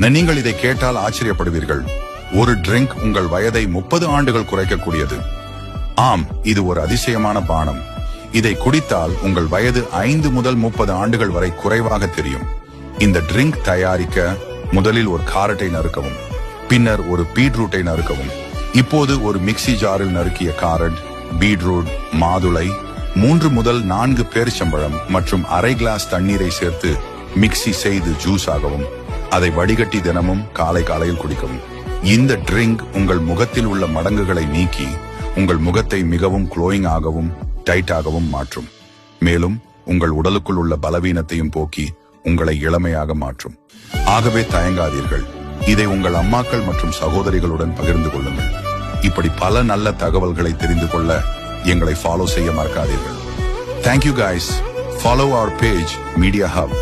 நீங்கள் இதை கேட்டால் ஆச்சரியப்படுவீர்கள். ஒரு ட்ரிங்க் உங்கள் வயதை 30 ஆண்டுகள் குறைக்கக்கூடியது. ஆம், இது ஒரு அதிசயமான பானம். இதை குடித்தால் உங்கள் வயது 5 முதல் 30 ஆண்டுகள் வரை குறைவாக தெரியும். இந்த ட்ரிங்க் தயாரிக்க முதலில் ஒரு காரட்டை நறுக்கவும், பின்னர் ஒரு பீட்ரூட்டை நறுக்கவும். இப்போது ஒரு மிக்ஸி ஜாரில் நறுக்கிய காரட், பீட்ரூட், மாதுளை, 3 முதல் 4 பேரிச்சம்பழம் மற்றும் அரை கிளாஸ் தண்ணீரை சேர்த்து மிக்ஸி செய்து ஜூஸ் ஆகவும், அதை வடிகட்டி தினமும் காலையில் குடிக்கவும். இந்த ட்ரிங்க் உங்கள் முகத்தில் உள்ள மடங்குகளை நீக்கி உங்கள் முகத்தை மிகவும் க்ளோயிங் ஆகவும் டைட்டாகவும் மாற்றும். மேலும் உங்கள் உடலுக்குள் உள்ள பலவீனத்தையும் போக்கி உங்களை இளமையாக மாற்றும். ஆகவே தயங்காதீர்கள். இதை உங்கள் அம்மாக்கள் மற்றும் சகோதரிகளுடன் பகிர்ந்து கொள்ளுங்கள். இப்படி பல நல்ல தகவல்களை தெரிந்து கொள்ள எங்களை ஃபாலோ செய்ய மறக்காதீர்கள். Thank you guys. Follow our page Media Hub.